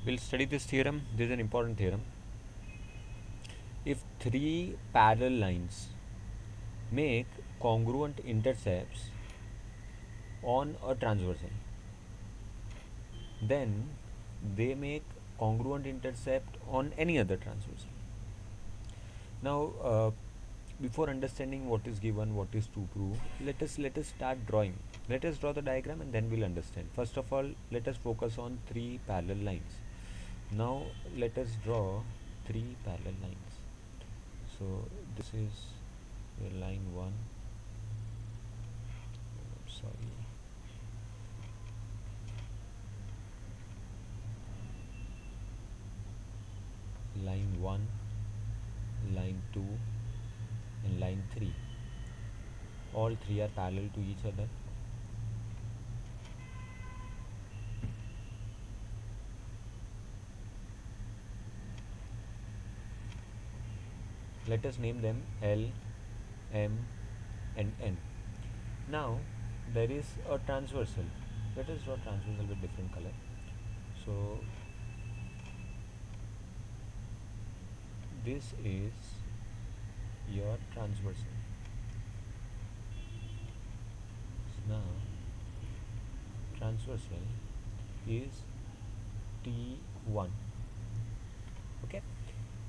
We'll study this theorem. This is an important theorem. If three parallel lines make congruent intercepts on a transversal, then they make congruent intercept on any other transversal. Now, before understanding what is given, what is to prove, let us start drawing. Let us draw the diagram and then we'll understand. First of all, let us focus on three parallel lines. Now, let us draw three parallel lines. So this is your line 1. Sorry. Line 1, line 2 and line 3. All three are parallel to each other. Let us name them L, M and N. Now there is a transversal. Let us draw transversal with different color. So this is your transversal. Now transversal is T1. Okay.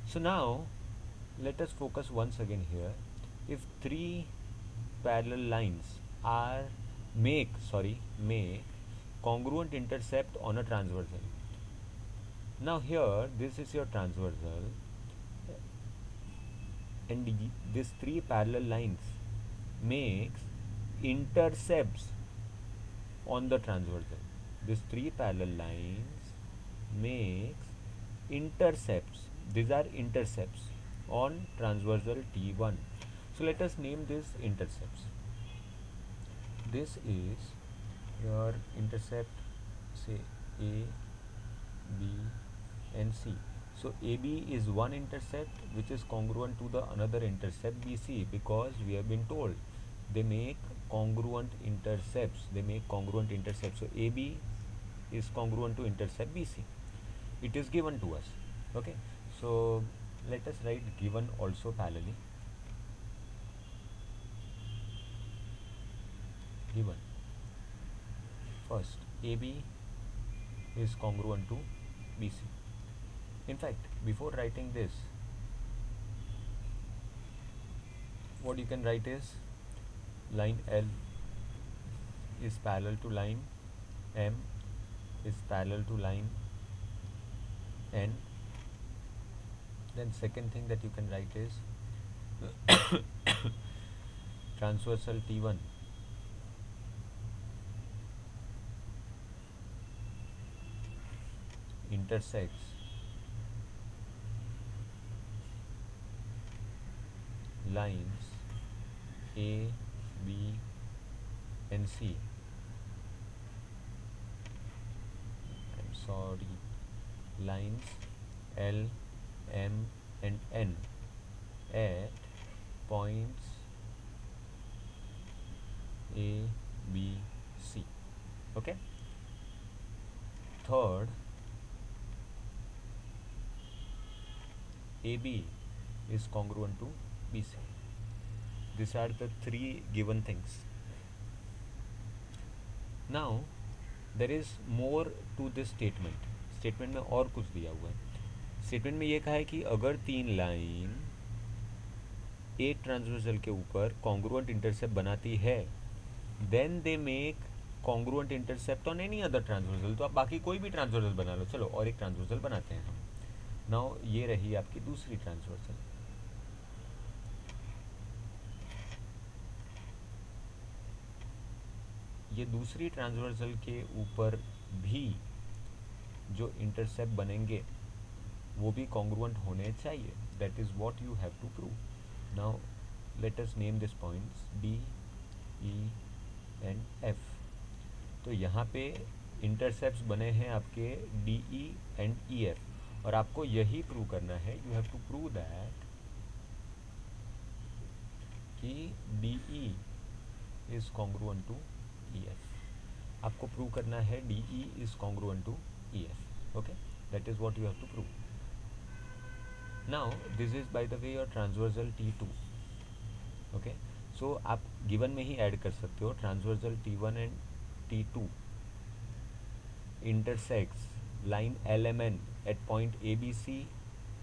So now let us focus once again here. If three parallel lines are make congruent intercept on a transversal. Now here this is your transversal and these three parallel lines makes intercepts on the transversal. These three parallel lines makes intercepts. These are intercepts on transversal T1. So let us name these intercepts. This is your intercept, say A, B and C. So AB is one intercept which is congruent to the another intercept BC, because we have been told they make congruent intercepts. So AB is congruent to intercept BC. It is given to us. Okay. So let us write given also parallelly. Given first AB is congruent to BC. In fact, before writing this, what you can write is line L is parallel to line M is parallel to line N. Then second thing that you can write is transversal T1 intersects lines A, B and C. I'm sorry, lines L, M and N at points A, B, C. Okay. Third, AB is congruent to BC. These are the three given things. Now there is more to this statement. Statement में और कुछ दिया हुआ है. Statement में ये कहा है कि अगर तीन लाइन एक ट्रांसवर्सल के ऊपर कॉन्ग्रुएंट इंटरसेप्ट बनाती है, then they make congruent intercept on any other transversal. तो आप बाकी कोई भी ट्रांसवर्सल बना लो. चलो और एक ट्रांसवर्सल बनाते हैं हम. नाउ ये रही आपकी दूसरी ट्रांसवर्सल. ये दूसरी ट्रांसवर्सल के ऊपर भी जो इंटरसेप्ट बनेंगे वो भी कॉन्ग्रुएंट होने चाहिए. That is what you have to prove. Now let us name this points D, E and F. तो यहाँ पे इंटरसेप्ट्स बने हैं आपके D, E and E F, और आपको यही प्रूव करना है. You have to prove that कि D E is congruent to E F. आपको प्रूव करना है D E is congruent to E F. Okay. That is what you have to prove. Now this is by the way your transversal T2. Okay, so आप given में ही add कर सकते हो transversal T1 and T2 intersects line LMN at point ABC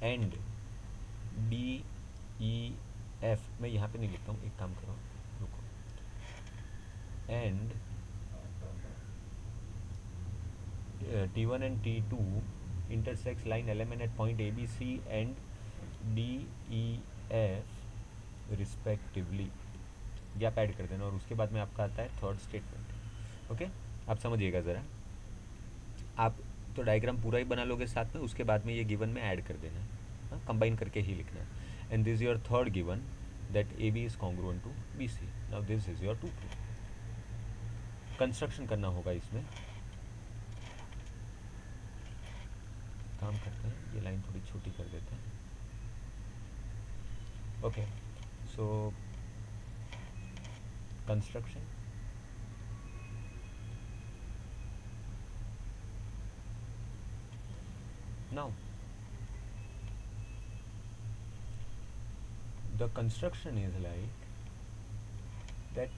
and DEF. मैं यहाँ पे नहीं लिखता हूँ, एक काम करो, रुको, and T1 and T2 intersects line LMN at point ABC and DEF respectively. Gap add कर देना और उसके बाद में आपका आता है थर्ड स्टेटमेंट. ओके, आप समझिएगा ज़रा. आप तो डायग्राम पूरा ही बना लोगे साथ में, उसके बाद में ये गिवन में ऐड कर देना है, कंबाइन करके ही लिखना है. And this your third given that A B is congruent to B C. Now this is your to proof. Construction करना होगा इसमें. काम करते हैं, ये लाइन थोड़ी छोटी कर देते हैं. Okay, so construction. Now the construction is like that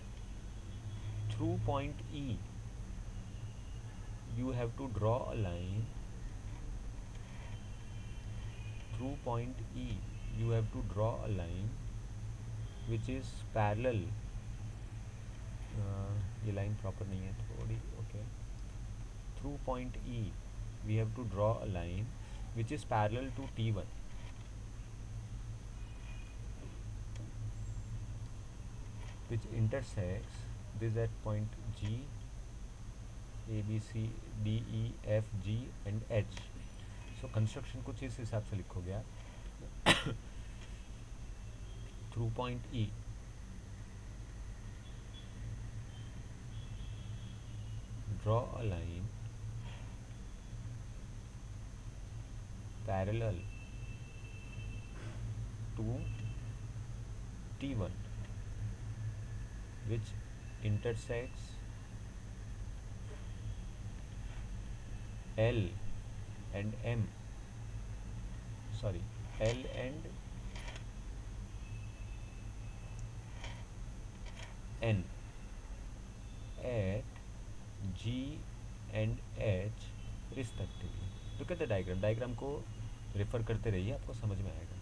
through point E you have to draw a line. Through point E you have to draw a line which is parallel. ये line proper नहीं है थोड़ी. Okay, through point E we have to draw a line which is parallel to T1 which intersects this at point G, A, B, C, D, E, F, G and H. So construction कुछ इस हिसाब से लिखोगे आप. through point E draw a line parallel to T1 which intersects L and M, sorry, L and N at G and H respectively. Look at the diagram. Diagram को refer करते रहिए, आपको समझ में आएगा.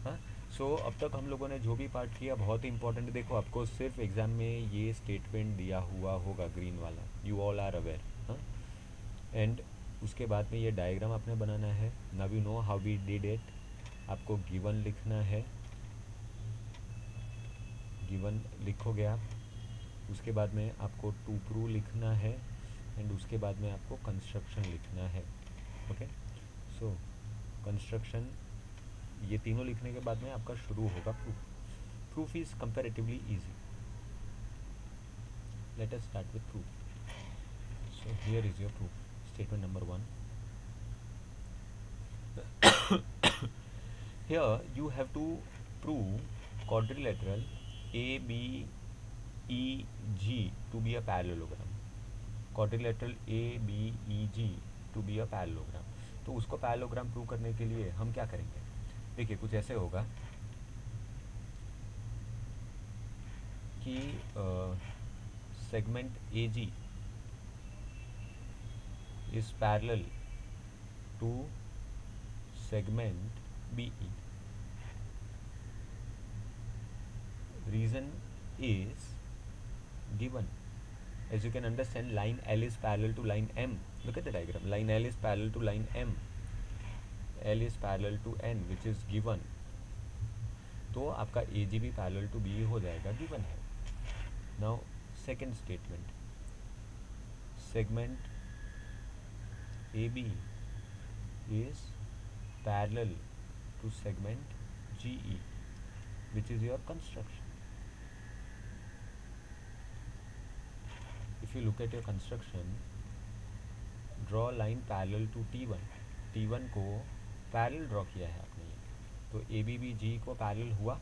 हाँ, सो अब तक हम लोगों ने जो भी पार्ट किया बहुत ही इंपॉर्टेंट. देखो, आपको सिर्फ एग्जाम में ये स्टेटमेंट दिया हुआ होगा ग्रीन वाला, यू ऑल आर अवेयर. हाँ, एंड उसके बाद में ये डायग्राम आपने बनाना है. Now you know how we did it. आपको गिवन लिखना है, गिवन लिखोगे आप. उसके बाद में आपको टू प्रूव लिखना है एंड उसके बाद में आपको कंस्ट्रक्शन लिखना है. ओके, सो कंस्ट्रक्शन, ये तीनों लिखने के बाद में आपका शुरू होगा proof. Proof is comparatively easy. Let us start with proof. So here is your proof. Statement number 1. Here you have to prove quadrilateral ABEG to be a parallelogram. Quadrilateral ABEG to be a parallelogram. तो उसको parallelogram prove करने के लिए हम क्या करेंगे. देखिए, कुछ ऐसे होगा कि segment AG is parallel to segment BE. Reason is given. As you can understand, line L is parallel to line M. Look at the diagram. Line L is parallel to line M. L is parallel to N, which is given. तो आपका AG भी parallel to BE हो जाएगा, given है. Now second statement. Segment AB is parallel to segment GE, which is your construction. If you look at your construction, draw line parallel to T1. T1 को parallel draw किया है आपने, तो ABBG को parallel हुआ.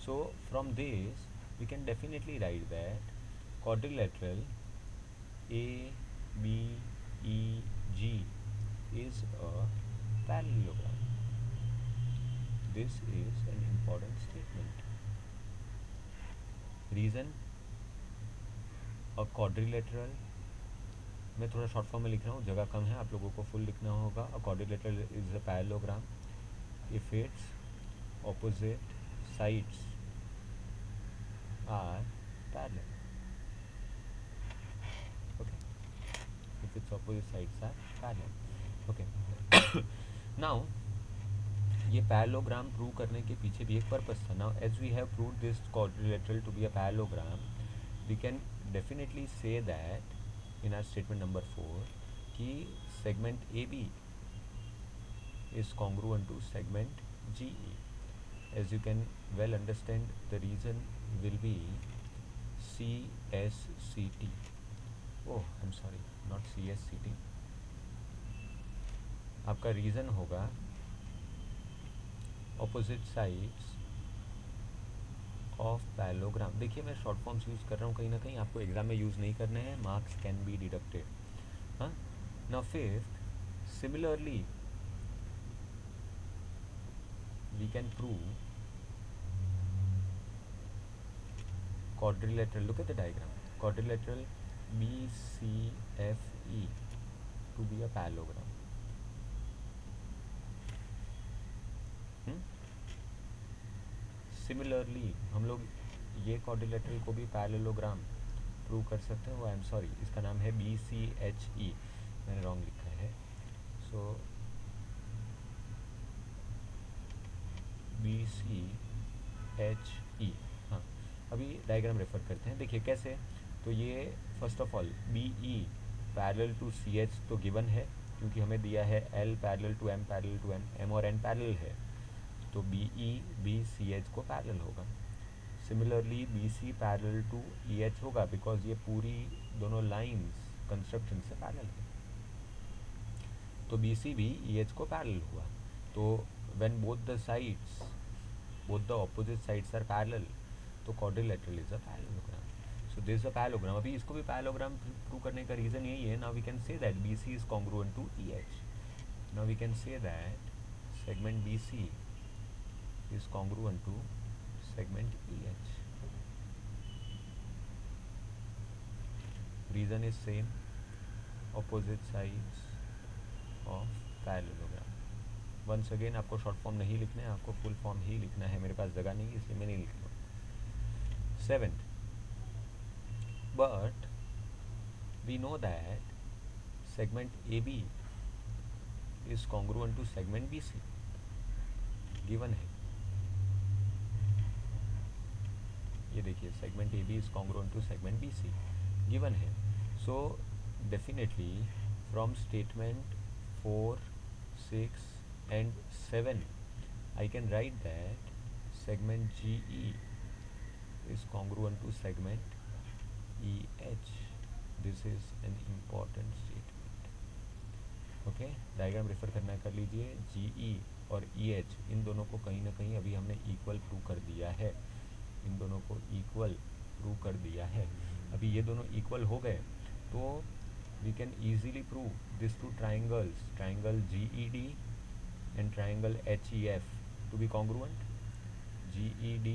So from this we can definitely write that quadrilateral ABEG is this is an important statement. Reason, a quadrilateral, मैं थोड़ा short form में लिख रहा हूँ, जगह कम है, आप लोगों को फुल लिखना होगा. अ quadrilateral is a parallelogram if its opposite sides are parallel. Okay, if its opposite sides are parallel. Okay. Now ये पैरेललोग्राम प्रूव करने के पीछे भी एक पर्पस था. Now as we have prove this quadrilateral to be a parallelogram, we can definitely say that in our statement number 4 कि segment A B is congruent to segment GE. As you can well understand, the reason will be CSCT. Oh, I'm sorry, not CSCT. आपका reason होगा opposite sides of parallelogram. देखिए मैं short forms use कर रहा हूँ, कहीं ना कहीं आपको एग्जाम में यूज़ नहीं करने हैं, मार्क्स कैन बी डिडक्टेड. हाँ, now fifth, similarly we can prove quadrilateral. Look at the diagram. Quadrilateral BCFE to be a parallelogram. Similarly हम लोग ये quadrilateral को भी parallelogram प्रूव कर सकते हैं. वो आई एम सॉरी, इसका नाम है BCHE, मैंने रॉन्ग लिखा है. सो BCHE. हाँ, अभी डायग्राम रेफर करते हैं. देखिए कैसे, तो ये first of all BE parallel to CH तो गिवन है, क्योंकि हमें दिया है L parallel to M parallel to M, M और N पैरेलल है, तो BE BCH को पैरेलल होगा. Similarly BC parallel to EH होगा, बिकॉज ये पूरी दोनों लाइंस कंस्ट्रक्शन से पैरेलल है, तो BC भी EH को पैरेलल हुआ. तो when both the sides, both the opposite sides are parallel, तो quadrilateral is a parallelogram. So this is a parallelogram. अभी इसको भी parallelogram प्रूव करने का रीज़न यही है. Now we can say that BC is congruent to EH. Now we can say that segment BC is congruent to segment EH. Reason is same, opposite sides of parallelogram. Once again आपको short form नहीं लिखना है, आपको full form ही लिखना है. मेरे पास जगह नहीं है इसलिए मैं नहीं लिख रहा हूँ. Seventh, but we know that segment A B is congruent to segment B C. Given है, ये देखिए segment A B is congruent to segment B C, given है. So definitely from statement 4, 6 and 7 I can write that segment GE is congruent to segment EH. This is an important statement. Okay, diagram refer करना कर लीजिए. GE और EH इन दोनों को कहीं ना कहीं अभी हमने इक्वल प्रूव कर दिया है, इन दोनों को इक्वल प्रूव कर दिया है. अभी ये दोनों इक्वल हो गए तो we can easily prove these two triangles, triangle GED and triangle HEF to be congruent. GED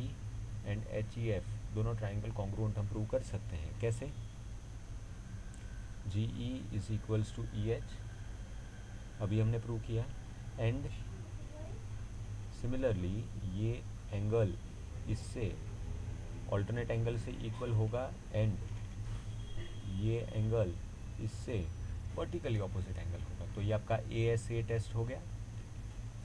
and HEF दोनों ट्राइंगल कॉन्ग्रुएंट हम प्रूव कर सकते हैं. कैसे? GE is equals to EH, अभी हमने प्रूव किया. एंड सिमिलरली ये एंगल इससे ऑल्टरनेट एंगल से इक्वल होगा, एंड ये एंगल इससे वर्टिकली ऑपोजिट एंगल होगा. तो ये आपका ASA टेस्ट हो गया.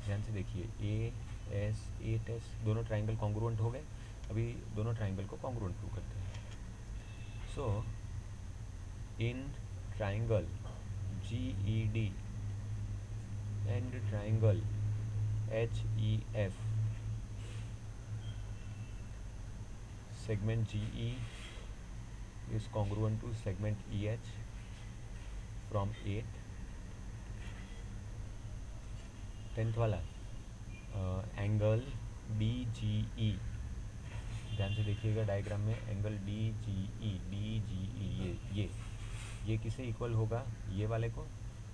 ध्यान से देखिए, ASA टेस्ट, दोनों ट्राइंगल कॉन्ग्रुएंट हो गए. अभी दोनों ट्राइंगल को कॉन्ग्रुएंट प्रूव करते हैं. So in triangle GED and triangle HEF, segment GE is congruent to segment EH from 8. 10th वाला एंगल DGE, ध्यान से देखिएगा डायग्राम में, एंगल DGE ये किसे इक्वल होगा? ये वाले को,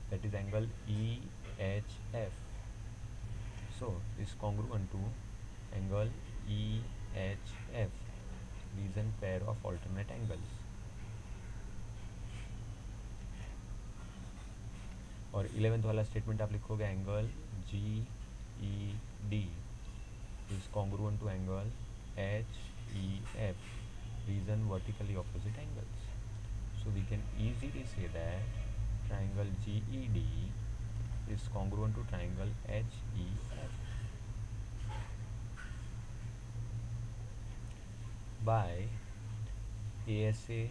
that is angle EHF. So is congruent to angle EHF, reason pair of alternate angles. और 11th वाला स्टेटमेंट आप लिखोगे angle GED is congruent to angle HEF, reason vertically opposite angles. So we can easily say that triangle GED is congruent to triangle HEF by ASA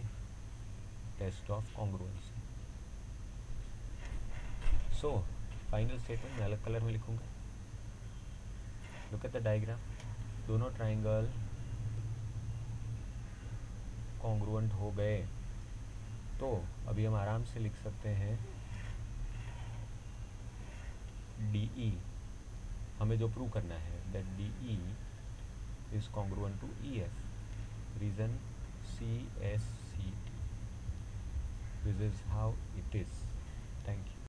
test of congruency. So final statement मैं अलग colour में लिखूंगा. Look at the diagram. दोनों triangle congruent हो गए तो अभी हम आराम से लिख सकते हैं DE. हमें जो प्रूव करना है that DE is congruent to EF, reason CSCT. This is how it is. Thank you.